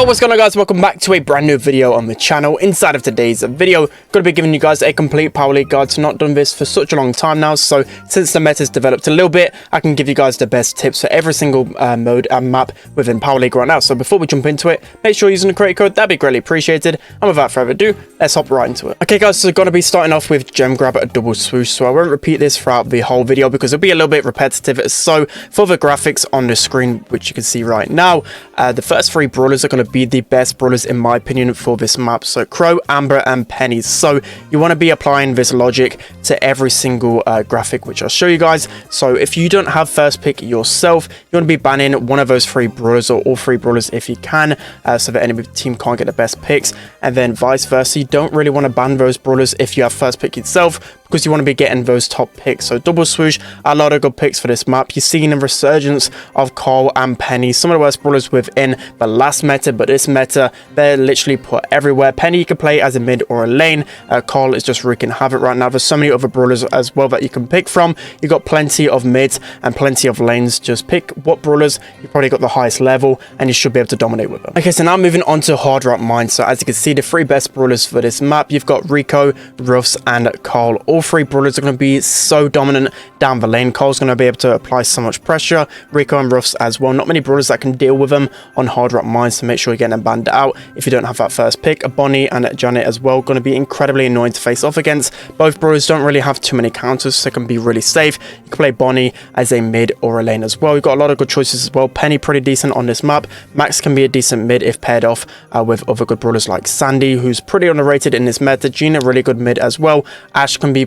Yo, what's going on, guys? Welcome back to a brand new video on the channel. Inside of today's video, going to be giving you guys a complete Power League guide. So not done this for such a long time now, so since the meta's developed a little bit, I can give you guys the best tips for every single mode and map within Power League right now. So before we jump into it, make sure you're using the creator code. That'd be greatly appreciated. And without further ado, let's hop right into it. Okay, guys, so going to be starting off with gem grab at a double swoosh. So I won't repeat this throughout the whole video because it'll be a little bit repetitive. So for the graphics on the screen, which you can see right now, the first three brawlers are going to be the best brawlers in my opinion for this map. So Crow, Amber and Penny. So you want to be applying this logic to every single graphic, which I'll show you guys. So if you don't have first pick yourself, you want to be banning one of those three brawlers or all three brawlers if you can, so that enemy team can't get the best picks, and then vice versa. You don't really want to ban those brawlers if you have first pick yourself, because you want to be getting those top picks. So double swoosh, a lot of good picks for this map. You're seeing a resurgence of Cole and Penny, some of the worst brawlers within the last meta, but this meta they're literally put everywhere. Penny you can play as a mid or a lane. Cole is just wreaking havoc right now. There's so many other brawlers as well that you can pick from. You got plenty of mids and plenty of lanes. Just pick what brawlers you probably got the highest level and you should be able to dominate with them. Okay, so now moving on to hard rock mine. So as you can see, the three best brawlers for this map, you've got Rico, Ruffs and Cole. All three brawlers are going to be so dominant down the lane. Cole's going to be able to apply so much pressure, Rico and Ruffs as well. Not many brawlers that can deal with them on hard rock mines, so make sure you're getting them banned out if you don't have that first pick. Bonnie and Janet as well, going to be incredibly annoying to face off against. Both brawlers don't really have too many counters, so can be really safe. You can play Bonnie as a mid or a lane as well. You've got a lot of good choices as well. Penny pretty decent on this map. Max can be a decent mid if paired off with other good brawlers like Sandy, who's pretty underrated in this meta. Gina, really good mid as well. Ash can be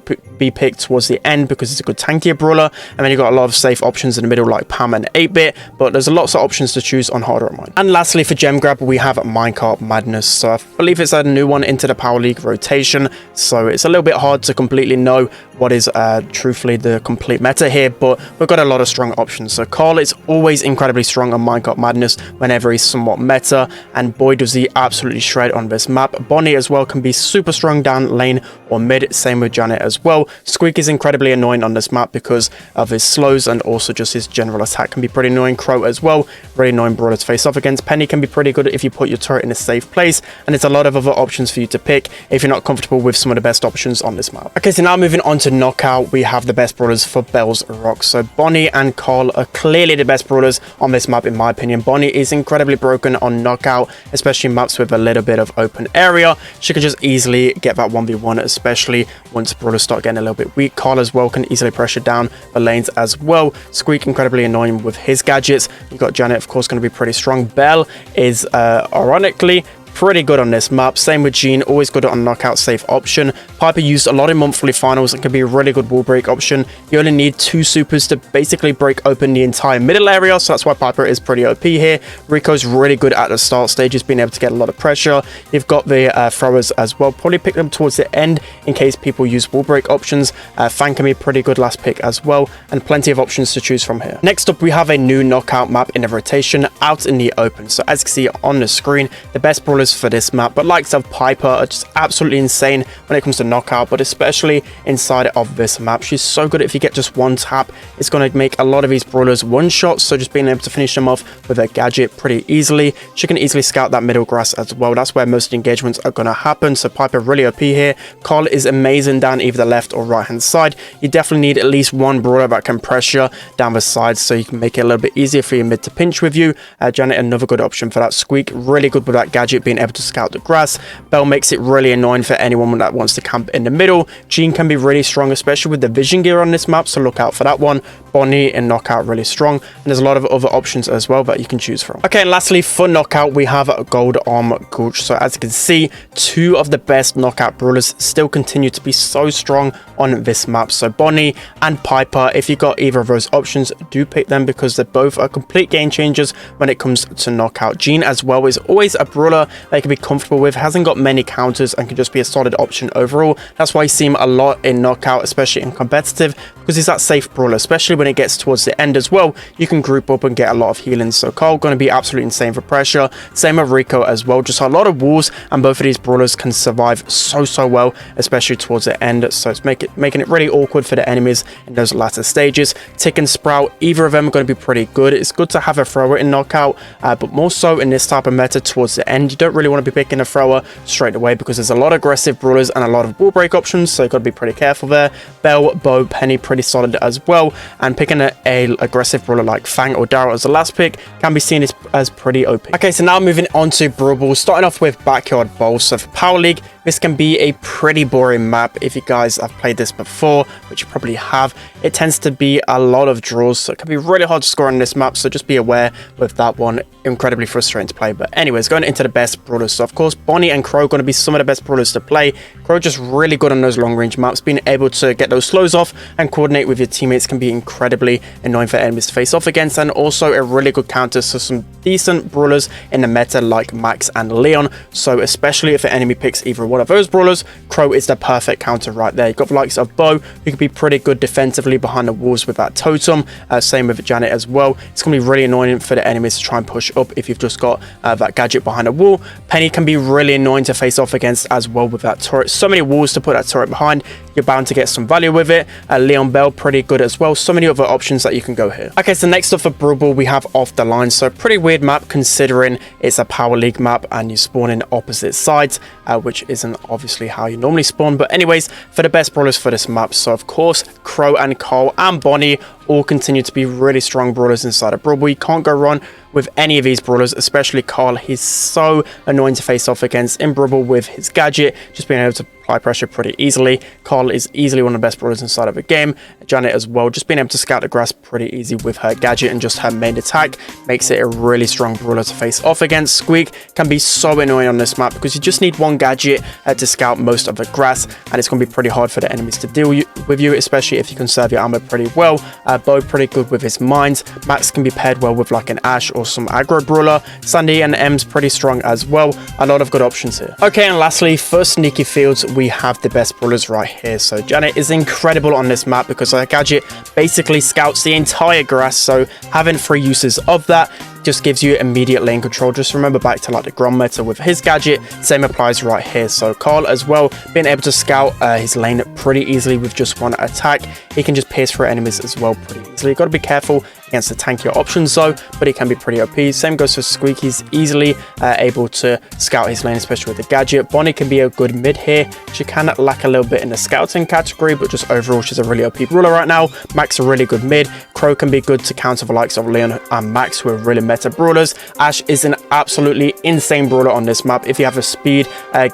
picked towards the end because it's a good tankier brawler, and then you've got a lot of safe options in the middle like Pam and 8-bit, but there's lots of options to choose on harder mine. And lastly, for gem grab, we have Minecart Madness. So I believe it's a new one into the Power League rotation, so it's a little bit hard to completely know what is truthfully the complete meta here, but we've got a lot of strong options. So Carl is always incredibly strong on Minecart Madness whenever he's somewhat meta, and boy does he absolutely shred on this map. Bonnie as well can be super strong down lane or mid, same with Janet as well. Squeak is incredibly annoying on this map because of his slows and also just his general attack can be pretty annoying. Crow as well, really annoying brawler to face off against. Penny can be pretty good if you put your turret in a safe place, and there's a lot of other options for you to pick if you're not comfortable with some of the best options on this map. Okay, so now moving on to knockout, we have the best brawlers for Belle's Rock. So Bonnie and Carl are clearly the best brawlers on this map in my opinion. Bonnie is incredibly broken on knockout, especially maps with a little bit of open area. She can just easily get that 1v1, especially once brawlers start getting a little bit weak. Carl as well can easily pressure down the lanes as well. Squeak incredibly annoying with his gadgets. You got Janet, of course, going to be pretty strong. Belle is ironically pretty good on this map. Same with Jean, always good on knockout safe option. Piper used a lot in monthly finals and can be a really good wall break option. You only need two supers to basically break open the entire middle area, so that's why Piper is pretty OP here. Rico's really good at the start stages, being able to get a lot of pressure. You've got the throwers as well. Probably pick them towards the end in case people use wall break options. Fang can be a pretty good last pick as well, and plenty of options to choose from here. Next up, we have a new knockout map in the rotation, Out in the Open. So as you can see on the screen, the best brawlers for this map, but likes of Piper are just absolutely insane when it comes to knockout, but especially inside of this map. She's so good. If you get just one tap, it's going to make a lot of these brawlers one shots, so just being able to finish them off with a gadget pretty easily. She can easily scout that middle grass as well. That's where most engagements are going to happen, so Piper really OP here. Carl is amazing down either the left or right hand side. You definitely need at least one brawler that can pressure down the sides, so you can make it a little bit easier for your mid to pinch with you. Janet, another good option for that. Squeak, really good with that gadget, being able to scout the grass. Belle makes it really annoying for anyone that wants to camp in the middle. Jean can be really strong, especially with the vision gear on this map, so look out for that one. Bonnie and knockout really strong, and there's a lot of other options as well that you can choose from. Okay, and lastly for knockout, we have Goldarm Gulch. So as you can see, two of the best knockout brawlers still continue to be so strong on this map. So Bonnie and Piper, if you got either of those options, do pick them because they both are complete game changers when it comes to knockout. Jean as well is always a brawler they can be comfortable with. Hasn't got many counters and can just be a solid option overall. That's why you see him a lot in knockout, especially in competitive, because he's that safe brawler, especially when it gets towards the end as well. You can group up and get a lot of healing. So Carl going to be absolutely insane for pressure. Same with Rico as well. Just a lot of walls, and both of these brawlers can survive so well, especially towards the end. So it's making it really awkward for the enemies in those latter stages. Tick and Sprout, either of them are going to be pretty good. It's good to have a thrower in knockout, but more so in this type of meta towards the end. You don't really want to be picking a thrower straight away because there's a lot of aggressive brawlers and a lot of wall break options, so you've got to be pretty careful there. Belle, Bo, Penny, pretty solid as well, and picking a aggressive brawler like Fang or Daryl as the last pick can be seen as pretty OP. Okay, so now moving on to Brawl Ball, starting off with Backyard Bowl. So for Power League, this can be a pretty boring map if you guys have played this before, which you probably have. It tends to be a lot of draws, so it can be really hard to score on this map, so just be aware with that one. Incredibly frustrating to play. But anyways, going into the best brawlers. So of course, Bonnie and Crow going to be some of the best brawlers to play. Crow just really good on those long range maps. Being able to get those slows off and coordinate with your teammates can be incredibly annoying for enemies to face off against, and also a really good counter to some decent brawlers in the meta like Max and Leon. So especially if the enemy picks either one of those brawlers, Crow is the perfect counter right there. You've got the likes of Bo, who can be pretty good defensively behind the walls with that totem. Same with Janet as well. It's going to be really annoying for the enemies to try and push up if you've just got that gadget behind a wall. Penny can be really annoying to face off against as well with that turret. So many walls to put that turret behind. You're bound to get some value with it. Leon Bell, pretty good as well. So many other options that you can go here. Okay, so next up for Brawl Ball, we have Off the Line. So pretty weird map considering it's a Power League map and you spawn in opposite sides, which isn't obviously how you normally spawn. But anyways, for the best brawlers for this map, so of course, Crow and Carl and Bonnie all continue to be really strong brawlers inside of Brawl Ball. You can't go wrong with any of these brawlers, especially Carl. He's so annoying to face off against in Brawl Ball with his gadget, just being able to apply pressure pretty easily. Carl is easily one of the best brawlers inside of a game. Janet as well, just being able to scout the grass pretty easy with her gadget and just her main attack makes it a really strong brawler to face off against. Squeak can be so annoying on this map because you just need one gadget to scout most of the grass, and it's going to be pretty hard for the enemies to deal with you, especially if you conserve your armor pretty well. Bo pretty good with his mines. Max can be paired well with like an Ash or some aggro brawler. Sandy and M's pretty strong as well. A lot of good options here. Okay, and lastly, for Sneaky Fields, we have the best brawlers right here. So Janet is incredible on this map because her gadget basically scouts the entire grass, so having 3 uses of that just gives you immediate lane control. Just remember back to like the Grom meta with his gadget. Same applies right here. So Carl as well, being able to scout his lane pretty easily with just one attack. He can just pierce through enemies as well pretty easily. You've got to be careful against the tankier options though, but he can be pretty OP. Same goes for Squeak. He's easily able to scout his lane, especially with the gadget. Bonnie can be a good mid here. She can lack a little bit in the scouting category, but just overall she's a really OP brawler right now. Max a really good mid. Crow can be good to counter the likes of Leon and Max, who are really meta brawlers. Ash is an absolutely insane brawler on this map. If you have a speed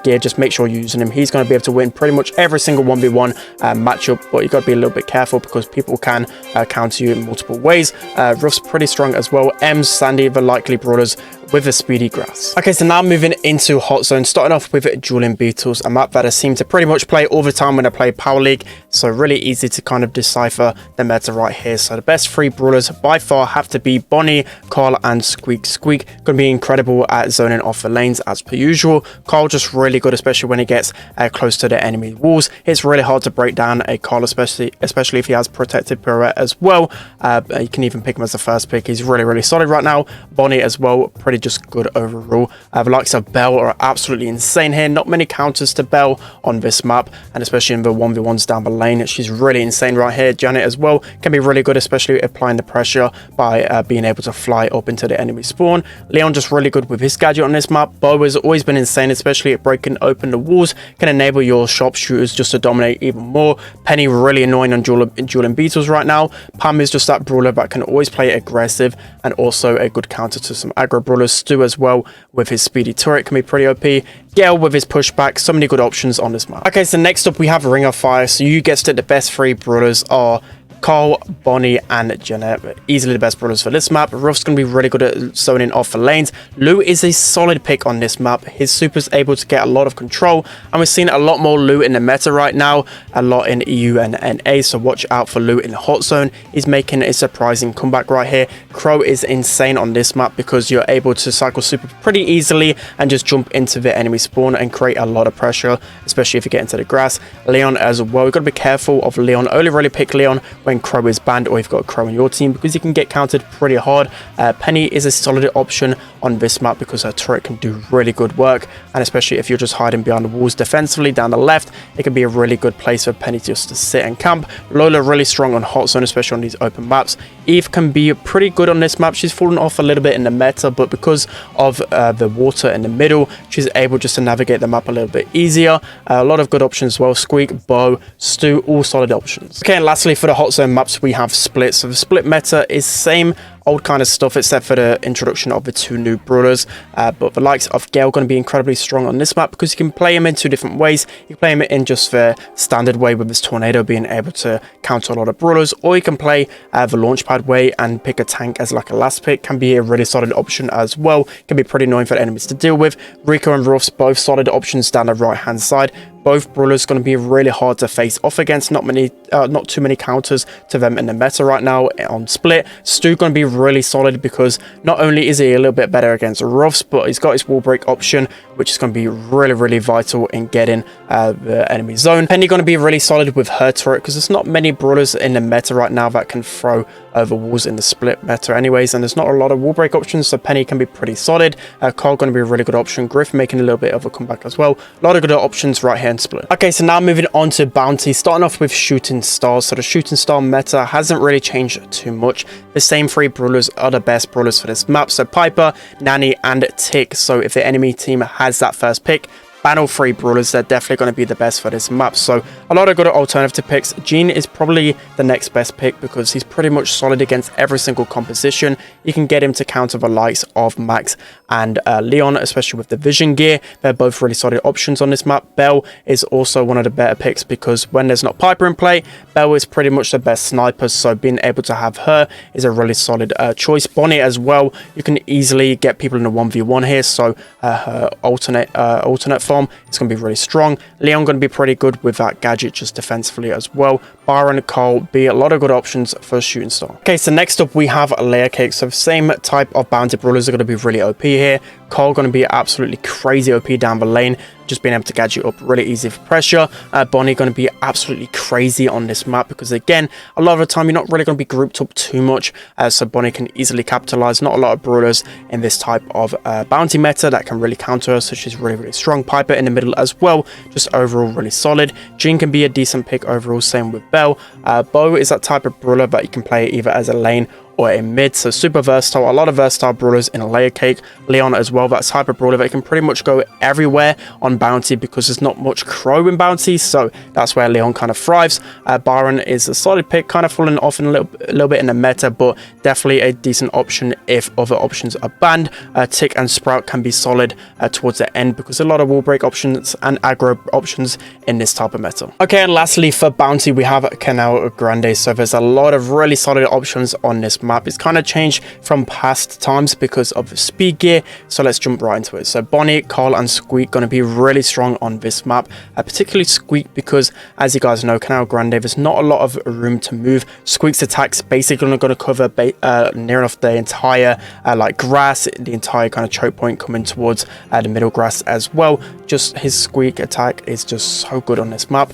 gear, just make sure you're using him. He's going to be able to win pretty much every single 1v1 matchup, but you got to be a little bit careful because people can counter you in multiple ways. Ruff's pretty strong as well. M's, Sandy, the likely brawlers with a speedy grass. Okay, so now moving into Hot Zone, starting off with Dueling Beetles, a map that I seem to pretty much play all the time when I play Power League, so really easy to kind of decipher the meta right here. So the best 3 brawlers by far have to be Bonnie, Carl and Squeak. Squeak going to be incredible at zoning off the lanes as per usual. Carl just really good, especially when he gets close to the enemy walls. It's really hard to break down a Carl, especially if he has protected pirouette as well. You can even pick him as the first pick. He's really solid right now. Bonnie as well, pretty just good overall. The likes of Belle are absolutely insane here. Not many counters to Belle on this map, and especially in the 1v1s down the lane, she's really insane right here. Janet as well can be really good, especially applying the pressure by being able to fly up into the enemy spawn. Leon just really good with his gadget on this map. Bo has always been insane, especially at breaking open the walls, can enable your sharpshooters just to dominate even more. Penny really annoying on Dueling Beetles right now. Pam is just that brawler that can always play aggressive and also a good counter to some aggro brawlers. Stu as well with his speedy turret can be pretty OP. Gale with his pushback, so many good options on this map. Okay, so next up we have Ring of Fire. So you guessed it, the best 3 brawlers are Carl, Bonnie, and Janet, easily the best brawlers for this map. Ruff's going to be really good at zoning off the lanes. Lou is a solid pick on this map. His super's able to get a lot of control, and we're seeing a lot more Lou in the meta right now, a lot in EU and NA, so watch out for Lou in the hot zone. He's making a surprising comeback right here. Crow is insane on this map because you're able to cycle super pretty easily and just jump into the enemy spawn and create a lot of pressure, especially if you get into the grass. Leon as well, you've got to be careful of Leon. Only really pick Leon when Crow is banned or you've got a Crow on your team, because you can get countered pretty hard. Penny is a solid option on this map because her turret can do really good work, and especially if you're just hiding behind the walls defensively down the left, it can be a really good place for Penny just to sit and camp. Lola really strong on hot zone, especially on these open maps. Eve can be pretty good on this map. She's fallen off a little bit in the meta, but because of the water in the middle, she's able just to navigate the map a little bit easier. A lot of good options as well. Squeak, Bo, Stu, all solid options. Okay, and lastly for the hot zone maps, we have Split. So the Split meta is same old kind of stuff, except for the introduction of the two new brawlers, but the likes of Gale going to be incredibly strong on this map because you can play him in two different ways. You can play him in just the standard way with his tornado being able to counter a lot of brawlers, or you can play the launchpad way and pick a tank as like a last pick. Can be a really solid option as well. Can be pretty annoying for enemies to deal with. Rico and Ruffs, both solid options down the right hand side. Both brawlers going to be really hard to face off against. Not too many counters to them in the meta right now on Split. Stu going to be really solid because not only is he a little bit better against Ruffs, but he's got his wall break option, which is going to be really vital in getting the enemy zone. Penny going to be really solid with her turret because there's not many brawlers in the meta right now that can throw over walls in the Split meta anyways, and there's not a lot of wall break options, so Penny can be pretty solid. Carl going to be a really good option. Griff making a little bit of a comeback as well. A lot of good options right here in Split. Okay, so now moving on to Bounty, starting off with Shooting Stars. So the Shooting Star meta hasn't really changed too much. The same three brawlers are the best brawlers for this map, so Piper, Nanny, and Tick. So if the enemy team has that first pick, ban all three brawlers, they're definitely going to be the best for this map. So a lot of good alternative picks. Jean is probably the next best pick because he's pretty much solid against every single composition. You can get him to counter the likes of Max and Leon, especially with the vision gear. They're both really solid options on this map. Belle is also one of the better picks because when there's not Piper in play, Belle is pretty much the best sniper, so being able to have her is a really solid choice. Bonnie as well, you can easily get people in a 1v1 here, so her alternate form is going to be really strong. Leon going to be pretty good with that gadget just defensively as well. Byron, Cole, be a lot of good options for a Shooting Star. Okay, so next up we have a Layer Cake. So same type of bounty brawlers are going to be really OP here. Cole going to be absolutely crazy OP down the lane, just being able to gadget up really easy for pressure. Bonnie going to be absolutely crazy on this map because again, a lot of the time you're not really going to be grouped up too much, so Bonnie can easily capitalize. Not a lot of brawlers in this type of bounty meta that can really counter her, so she's really strong. Piper in the middle as well, just overall really solid. Jean can be a decent pick overall, same with Belle. Bo is that type of brawler that you can play either as a lane or in mid, so super versatile. A lot of versatile brawlers in a Layer Cake. Leon as well, that type of brawler that can pretty much go everywhere on bounty because there's not much Crow in bounty, so that's where Leon kind of thrives. Byron is a solid pick, kind of falling off in a little bit in the meta, but definitely a decent option if other options are banned. Tick and Sprout can be solid towards the end because a lot of wall break options and aggro options in this type of meta. Okay, and lastly for bounty we have Canal Grande. So there's a lot of really solid options on this map. It's kind of changed from past times because of the speed gear, so let's jump right into it. So Bonnie, Carl, and Squeak going to be really strong on this map, particularly Squeak because, as you guys know, Canal Grande, there's not a lot of room to move. Squeak's attacks basically going to cover near enough the entire like grass, the entire kind of choke point coming towards the middle grass as well. Just his Squeak attack is just so good on this map.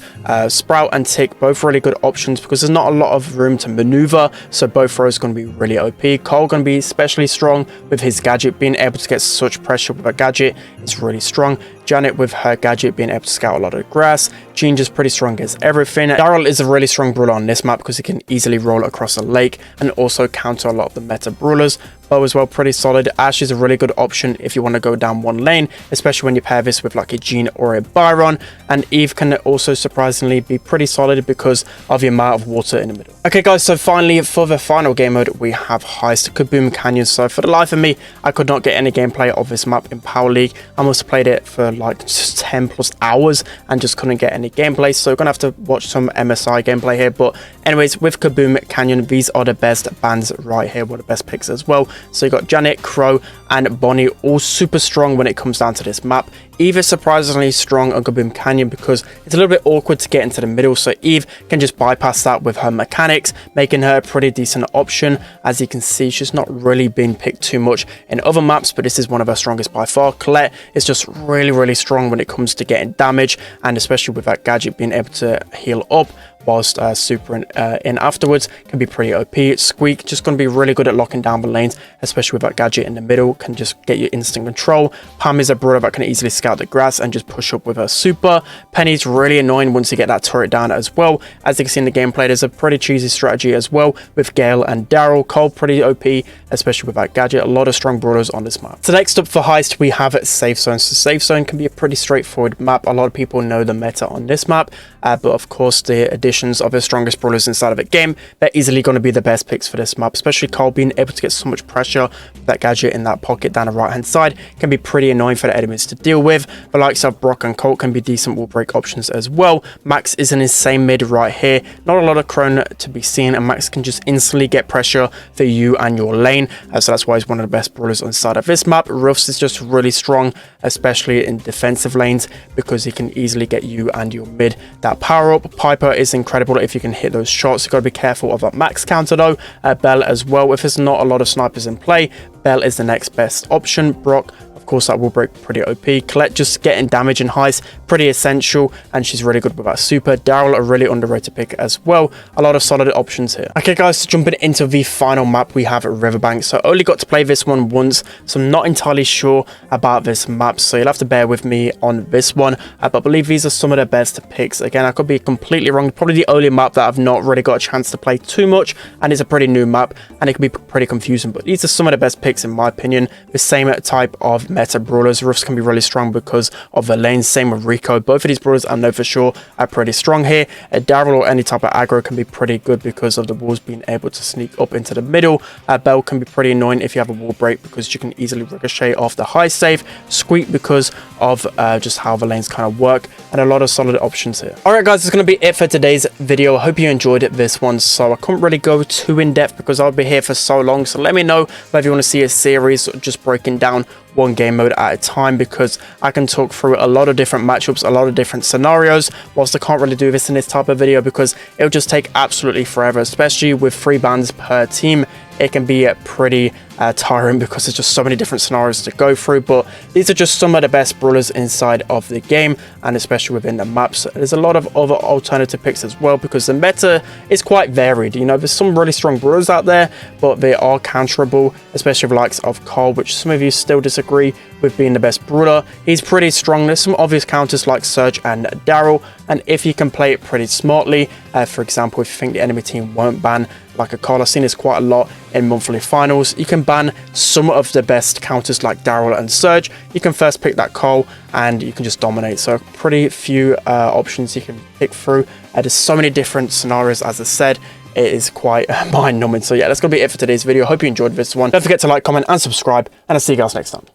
Sprout and Tick, both really good options because there's not a lot of room to maneuver, so both throws going to be really OP. Cole going to be especially strong with his gadget, being able to get such pressure with a gadget is really strong. Janet with her gadget being able to scout a lot of grass. Jean just pretty strong against everything. Daryl is a really strong brawler on this map because he can easily roll across a lake and also counter a lot of the meta brawlers. Belle as well, pretty solid. Ashe is a really good option if you want to go down one lane, especially when you pair this with like a Jean or a Byron. And Eve can also surprisingly be pretty solid because of the amount of water in the middle. Okay guys, so finally for the final game mode, we have Heist Kaboom Canyon. So for the life of me, I could not get any gameplay of this map in Power League. I must have played it for like just 10 plus hours and just couldn't get any gameplay. So we're gonna have to watch some MSI gameplay here. But anyways, with Kaboom Canyon, these are the best bans right here, one of the best picks as well. So you got Janet, Crow, and Bonnie, all super strong when it comes down to this map. Eve is surprisingly strong on Kaboom Canyon because it's a little bit awkward to get into the middle, so Eve can just bypass that with her mechanics, making her a pretty decent option. As you can see, she's not really been picked too much in other maps, but this is one of her strongest by far. Colette is just really strong when it comes to getting damage, and especially with that gadget being able to heal up whilst super in afterwards can be pretty OP. Squeak just going to be really good at locking down the lanes, especially with that gadget in the middle, can just get you instant control. Pam is a brawler that can easily scout the grass and just push up with her super. Penny's really annoying once you get that turret down as well. As you can see in the gameplay, there's a pretty cheesy strategy as well with Gale and Daryl. Cole pretty OP, especially with that gadget. A lot of strong brawlers on this map. So next up for Heist, we have Safe Zone. So Safe Zone can be a pretty straightforward map. A lot of people know the meta on this map, but of course the additions of the strongest brawlers inside of a game, they're easily going to be the best picks for this map, especially Cole being able to get so much pressure with that gadget in that pocket down the right hand side can be pretty annoying for the enemies to deal with. The likes of Brock and Colt can be decent wall break options as well. Max is an insane mid right here, not a lot of Crone to be seen, and Max can just instantly get pressure for you and your lane, so that's why he's one of the best brawlers inside of this map. Ruffs is just really strong, especially in defensive lanes, because he can easily get you and your mid that power up. Piper is incredible if you can hit those shots. You've got to be careful of that max counter though. Belle as well, if there's not a lot of snipers in play, Belle is the next best option. Brock, of course, that will break pretty OP. Colette just getting damage in Heist, pretty essential, and she's really good with that super. Daryl, a really underrated pick as well. A lot of solid options here. Okay guys, so jumping into the final map, we have Riverbank. So I only got to play this one once, so I'm not entirely sure about this map, so you'll have to bear with me on this one, but I believe these are some of the best picks. Again, I could be completely wrong. Probably the only map that I've not really got a chance to play too much, and it's a pretty new map, and it can be pretty confusing, but these are some of the best picks in my opinion. The same type of meta brawlers. Ruffs can be really strong because of the lanes. Same with Rico. Both of these brawlers I know for sure are pretty strong here. Daryl or any type of aggro can be pretty good because of the walls being able to sneak up into the middle. Belle can be pretty annoying if you have a wall break because you can easily ricochet off the high save. Squeak because of just how the lanes kind of work, and a lot of solid options here. Alright guys, that's going to be it for today's video. I hope you enjoyed this one. So I couldn't really go too in depth because I'll be here for so long, so let me know whether you want to see a series just breaking down one game mode at a time, because I can talk through a lot of different matchups, a lot of different scenarios, whilst I can't really do this in this type of video because it'll just take absolutely forever, especially with 3 bans per team. It can be pretty tiring because there's just so many different scenarios to go through, but these are just some of the best brawlers inside of the game, and especially within the maps. There's a lot of other alternative picks as well because the meta is quite varied. You know, there's some really strong brawlers out there, but they are counterable, especially the likes of Cole, which some of you still disagree with being the best brawler. He's pretty strong. There's some obvious counters like Surge and Daryl, and if you can play it pretty smartly, for example, if you think the enemy team won't ban like a Cole, I've seen this quite a lot in monthly finals, you can ban some of the best counters like Daryl and Surge. You can first pick that Cole and you can just dominate. So pretty few options you can pick through. There's so many different scenarios, as I said. It is quite mind-numbing. So yeah, that's going to be it for today's video. Hope you enjoyed this one. Don't forget to like, comment, and subscribe, and I'll see you guys next time.